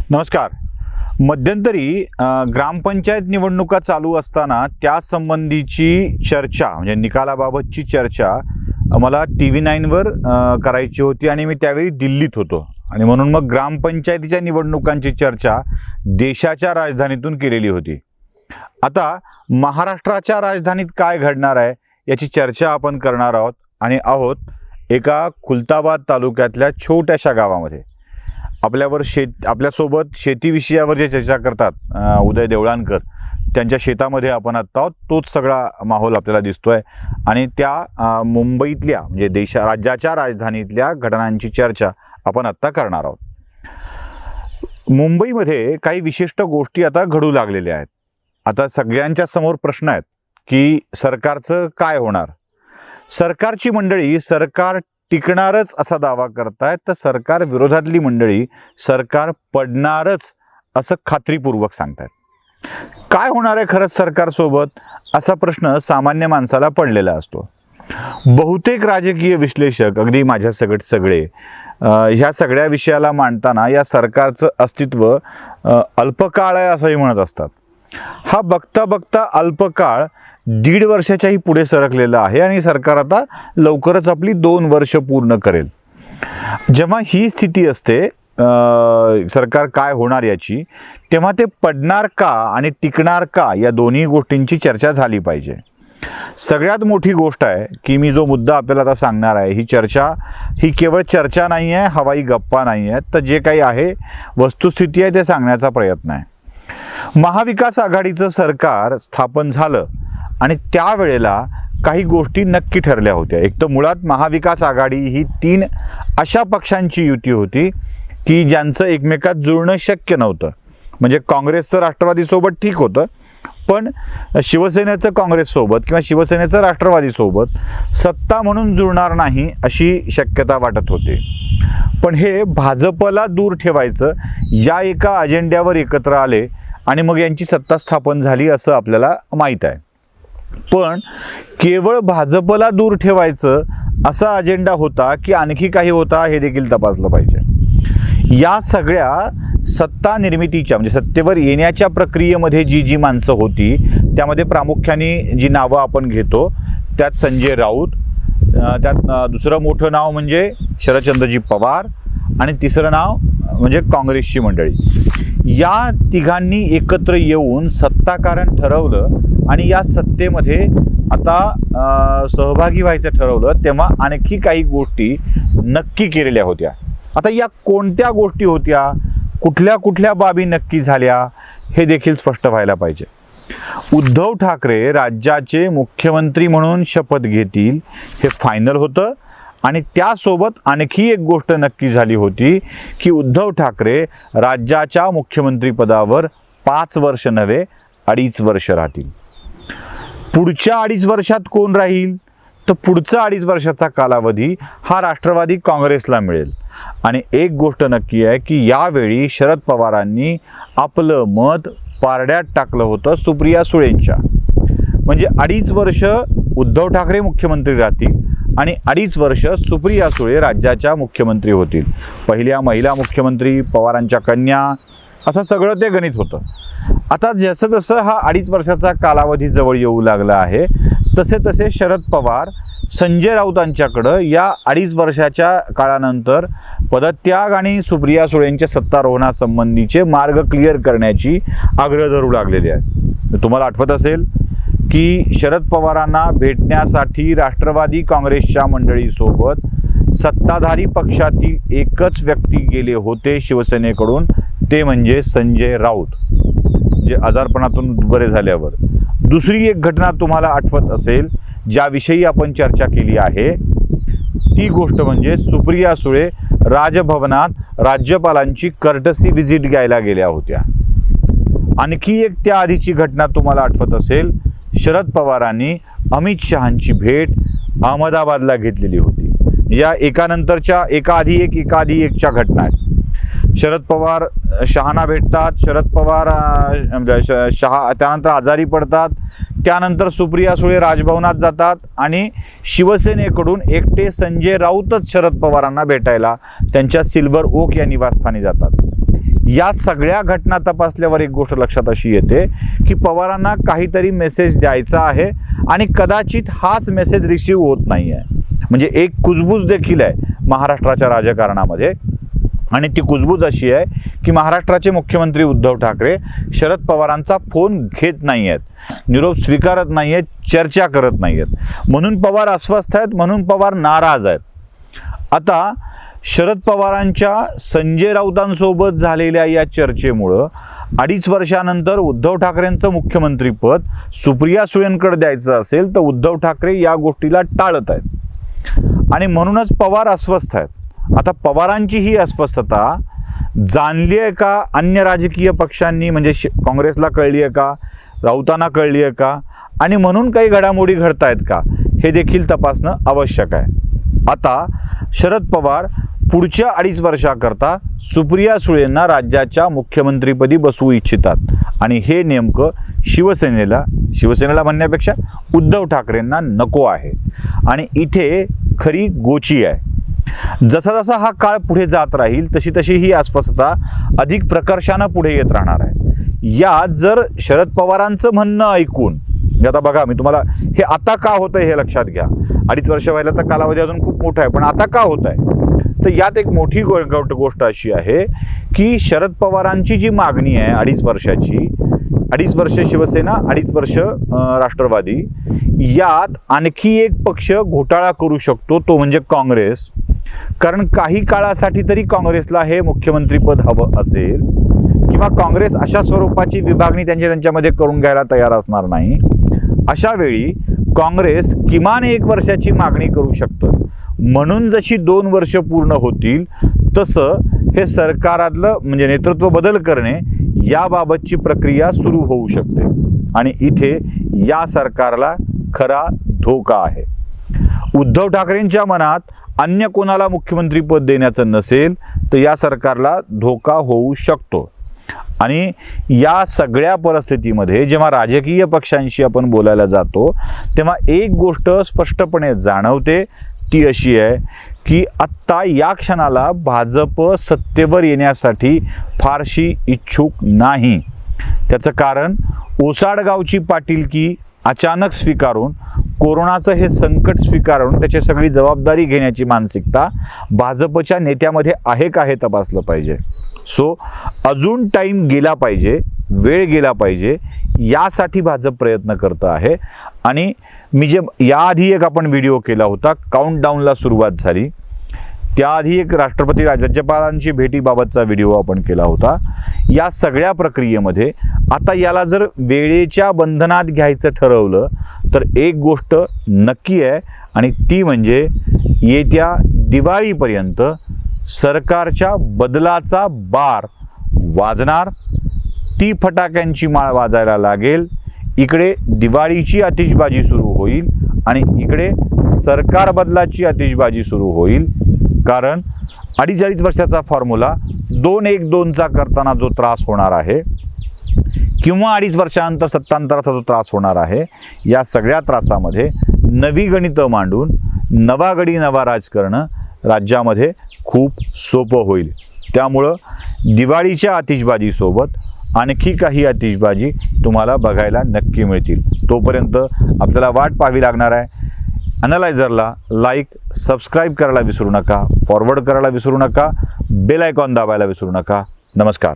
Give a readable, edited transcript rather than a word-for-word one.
नमस्कार. मध्यंतरी ग्रामपंचायत निवडणुका चालू असताना त्या संबंधीची चर्चा म्हणजे निकालाबाबतची चर्चा मला TV9वर करायची होती आणि मी त्यावेळी दिल्लीत होतो आणि म्हणून मग ग्रामपंचायतीच्या निवडणुकांची चर्चा देशाच्या राजधानीतून केलेली होती. आता महाराष्ट्राच्या राजधानीत काय घडणार आहे याची चर्चा आपण करणार आहोत एका खुलताबाद तालुक्यातल्या छोट्याशा गावामध्ये. आपल्यासोबत शेती विषयावर जे चर्चा करतात उदय देवळानकर, त्यांच्या शेतामध्ये आपण आत्ता आहोत. तोच सगळा माहोल आपल्याला दिसतोय आणि त्या मुंबईतल्या म्हणजे राज्याच्या राजधानीतल्या घटनांची चर्चा आपण आत्ता करणार आहोत. मुंबईमध्ये काही विशिष्ट गोष्टी आता घडू लागलेल्या आहेत. आता सगळ्यांच्या समोर प्रश्न आहेत की सरकारचं काय होणार. सरकारची मंडळी सरकार टिकणारच असा दावा करतायत, तर सरकार विरोधातली मंडळी सरकार पडणारच असं खात्रीपूर्वक सांगतायत. काय होणार आहे खरंच सरकारसोबत असा प्रश्न सामान्य माणसाला पडलेला असतो. बहुतेक राजकीय विश्लेषक अगदी माझ्या सगळे ह्या सगळ्या विषयाला मांडताना या सरकारचं अस्तित्व अल्पकाळ आहे असंही म्हणत असतात. हा बघता बघता अल्पकाळ 1.5 वर्षाच्याही पुढे सरकलेला आहे आणि सरकार आता लवकरच आपली 2 वर्ष पूर्ण करेल. जेव्हा ही स्थिती असते सरकार काय होणार याची, तेव्हा ते पडणार का आणि टिकणार का या दोन्ही गोष्टींची चर्चा झाली पाहिजे. सगळ्यात मोठी गोष्ट आहे की मी जो मुद्दा आपल्याला आता सांगणार आहे ही केवळ चर्चा नाही आहे, हवाई गप्पा नाही आहेत, तर जे काही आहे वस्तुस्थिती आहे ते सांगण्याचा प्रयत्न आहे. महाविकास आघाडीचं सरकार स्थापन झालं आणि त्यावेळेला काही गोष्टी नक्की ठरल्या होत्या. एक तर मुळात महाविकास आघाडी ही 3 अशा पक्षांची युती होती की ज्यांचं एकमेकात जुळणं शक्य नव्हतं. म्हणजे काँग्रेसचं राष्ट्रवादीसोबत ठीक होतं, पण शिवसेनेचं काँग्रेससोबत किंवा शिवसेनेचं राष्ट्रवादीसोबत सत्ता म्हणून जुळणार नाही अशी शक्यता वाटत होती. पण हे भाजपला दूर ठेवायचं या एका अजेंड्यावर एकत्र आले आणि मग यांची सत्ता स्थापन झाली असं आपल्याला माहीत आहे. पण केवळ भाजपला दूर ठेवायचं असा अजेंडा होता की आणखी काही होता हे देखील तपासलं पाहिजे. या सगळ्या सत्ता निर्मितीच्या म्हणजे सत्तेवर येण्याच्या प्रक्रियेमध्ये जी माणसं होती त्यामध्ये प्रामुख्याने जी नावं आपण घेतो त्यात संजय राऊत, त्यात दुसरं मोठं नाव म्हणजे शरदचंद्रजी पवार आणि तिसरं नाव म्हणजे काँग्रेसची मंडळी. या तिघांनी एकत्र येऊन सत्ताकारण ठरवलं आणि या सत्तेमध्ये आता सहभागी व्हायचं ठरवलं. तेव्हा आणखी काही गोष्टी नक्की केलेल्या होत्या. आता या कोणत्या गोष्टी होत्या, कुठल्या बाबी नक्की झाल्या हे देखील स्पष्ट व्हायला पाहिजे. उद्धव ठाकरे राज्याचे मुख्यमंत्री म्हणून शपथ घेतील हे फायनल होतं आणि त्यासोबत आणखी एक गोष्ट नक्की झाली होती की उद्धव ठाकरे राज्याच्या मुख्यमंत्रीपदावर 5 वर्ष नव्हे 2.5 वर्ष राहतील. पुढच्या 2.5 वर्षात कोण राहील, तर पुढचा 2.5 वर्षाचा कालावधी हा राष्ट्रवादी काँग्रेसला मिळेल. आणि एक गोष्ट नक्की आहे की यावेळी शरद पवारांनी आपलं मत पारड्यात टाकलं होतं सुप्रिया सुळेंच्या. म्हणजे 2.5 वर्ष उद्धव ठाकरे मुख्यमंत्री राहतील आणि 2.5 वर्ष सुप्रिया सुळे राज्याच्या मुख्यमंत्री होतील. पहिल्या महिला मुख्यमंत्री, पवारांच्या कन्या, असं सगळं ते गणित होतं. आता जसं जसं हा 2.5 वर्षाचा कालावधी जवळ येऊ लागला आहे तसे तसे शरद पवार संजय राऊतांच्याकडं या 2.5 वर्षाच्या काळानंतर पदत्याग आणि सुप्रिया सुळेंच्या सत्तारोहणासंबंधीचे मार्ग क्लिअर करण्याची आग्रह धरू लागलेले आहेत. तुम्हाला आठवत असेल की शरद पवारांना भेटण्यासाठी राष्ट्रवादी काँग्रेसच्या मंडळीसोबत सत्ताधारी पक्षातील एकच व्यक्ती गेले होते शिवसेनेकडून, ते म्हणजे संजय राऊत, म्हणजे आजारपणातून बरे झाल्यावर. दुसरी एक घटना तुम्हाला आठवत असेल ज्याविषयी आपण चर्चा केली आहे ती गोष्ट म्हणजे सुप्रिया सुळे राजभवनात राज्यपालांची कर्टसी व्हिजिट घ्यायला गेल्या होत्या. आणखी एक त्या आधीची घटना तुम्हाला आठवत असेल, शरद पवारांनी अमित शहांची भेट अहमदाबादला घेतलेली होती. या एकानंतरच्या एका आधी एकच्या घटना आहेत. शरद पवार शहाना भेटतात, शरद पवार शहा त्यानंतर आजारी पडतात, त्यानंतर सुप्रिया सुळे राजभवनात जातात आणि शिवसेनेकडून एकटे संजय राऊतच शरद पवारांना भेटायला त्यांच्या सिल्वर ओक या निवासस्थानी जातात. या सगळ्या घटना तपासल्यावर एक गोष्ट लक्षात अशी येते की पवारांना काहीतरी मेसेज द्यायचा आहे आणि कदाचित हाच मेसेज रिसीव्ह होत नाही आहे. म्हणजे एक कुजबूज देखील आहे महाराष्ट्राच्या राजकारणामध्ये आणि ती कुजबूज अशी आहे की महाराष्ट्राचे मुख्यमंत्री उद्धव ठाकरे शरद पवारांचा फोन घेत नाही आहेत, निरोप स्वीकारत नाही आहेत, चर्चा करत नाही आहेत. म्हणून पवार अस्वस्थ आहेत, म्हणून पवार नाराज आहेत. आता शरद पवारांच्या संजय राऊतांसोबत झालेल्या या चर्चेमुळं 2.5 वर्षानंतर उद्धव ठाकरेंचं मुख्यमंत्रीपद सुप्रिया सुळेंकडे द्यायचं असेल तर उद्धव ठाकरे या गोष्टीला टाळत आहेत आणि म्हणूनच पवार अस्वस्थ आहेत. आता पवारांची ही अस्वस्थता जाणली आहे का अन्य राजकीय पक्षांनी, म्हणजे काँग्रेसला कळली आहे का, राऊतांना कळली आहे का आणि म्हणून काही घडामोडी घडत आहेत का हे देखील तपासणं आवश्यक आहे. आता शरद पवार पुढच्या 2.5 वर्षाकरता सुप्रिया सुळेंना राज्याच्या मुख्यमंत्रीपदी बसवू इच्छितात आणि हे नेमकं शिवसेनेला म्हणण्यापेक्षा उद्धव ठाकरेंना नको आहे आणि इथे खरी गोची आहे. जसा जसा हा काळ पुढे जात राहील तशी तशी ही अस्वस्थता अधिक प्रकर्षानं पुढे येत राहणार आहे. यात जर शरद पवारांचं म्हणणं ऐकून, आता बघा मी तुम्हाला हे आता का होतंय हे लक्षात घ्या. 2.5 वर्ष व्हायला तर कालावधी अजून खूप मोठा आहे, पण आता का होत आहे तर यात एक मोठी गोष्ट अशी आहे की शरद पवारांची जी मागणी आहे 2.5 वर्षाची, 2.5 वर्ष शिवसेना 2.5 वर्ष राष्ट्रवादी, यात आणखी एक पक्ष घोटाळा करू शकतो तो म्हणजे काँग्रेस. कारण काही काळासाठी तरी काँग्रेसला हे मुख्यमंत्रीपद हवं असेल किंवा काँग्रेस अशा स्वरूपाची विभागणी त्यांच्यामध्ये करून घ्यायला तयार असणार नाही. अशा वेळी काँग्रेस किमान 1 वर्षाची मागणी करू शकतं. म्हणून जशी 2 वर्ष पूर्ण होतील तसं हे सरकारातलं म्हणजे नेतृत्व बदल करणे याबाबतची प्रक्रिया सुरू होऊ शकते आणि इथे या सरकारला खरा धोका आहे. उद्धव ठाकरेंच्या मनात अन्य कोणाला मुख्यमंत्रीपद देण्याचं नसेल तर या सरकारला धोका होऊ शकतो. आणि या सगळ्या परिस्थितीमध्ये जेव्हा राजकीय पक्षांशी आपण बोलायला जातो तेव्हा एक गोष्ट स्पष्टपणे जाणवते, ती अशी आहे की आत्ता या क्षणाला भाजप सत्तेवर येण्यासाठी फारशी इच्छुक नाही. त्याचं कारण ओसाडगावची पाटीलकी अचानक स्वीकारून, कोरोनाचं हे संकट स्वीकारून त्याची सगळी जबाबदारी घेण्याची मानसिकता भाजपच्या नेत्यामध्ये आहे का हे तपासलं पाहिजे. सो अजून टाईम गेला पाहिजे, वेळ गेला पाहिजे, यासाठी भाजप प्रयत्न करतं आहे. आणि मी जे याआधी एक आपण व्हिडिओ केला होता, काउंटडाऊनला सुरुवात झाली, त्याआधी एक राज्यपालांची भेटीबाबतचा व्हिडिओ आपण केला होता. या सगळ्या प्रक्रियेमध्ये आता याला जर वेळेच्या बंधनात घ्यायचं ठरवलं तर एक गोष्ट नक्की आहे आणि ती म्हणजे येत्या दिवाळीपर्यंत सरकारच्या बदलाचा बार वाजणार, ती फटाक्यांची माळ वाजायला लागेल. इकडे दिवाळीची आतिषबाजी सुरू होईल आणि इकडे सरकार बदलाची आतिषबाजी सुरू होईल. कारण 2.5 वर्षाचा फॉर्म्युला 2-1-2चा करताना जो त्रास होणार आहे किंवा 2.5 वर्षानंतर सत्तांतराचा जो त्रास होणार आहे, या सगळ्या त्रासामध्ये नवी गणितं मांडून नवा गडी नवा राजकारण राज्यामध्ये खूप सोपं होईल. त्यामुळं दिवाळीच्या आतिषबाजीसोबत आणखी काही आतिषबाजी तुम्हाला बघायला नक्की मिळतील. तोपर्यंत आपल्याला वाट पाहावी लागणार आहे. अॅनालायझरला लाईक, सबस्क्राईब करायला विसरू नका, फॉरवर्ड करायला विसरू नका, बेल आयकॉन दाबायला विसरू नका. नमस्कार.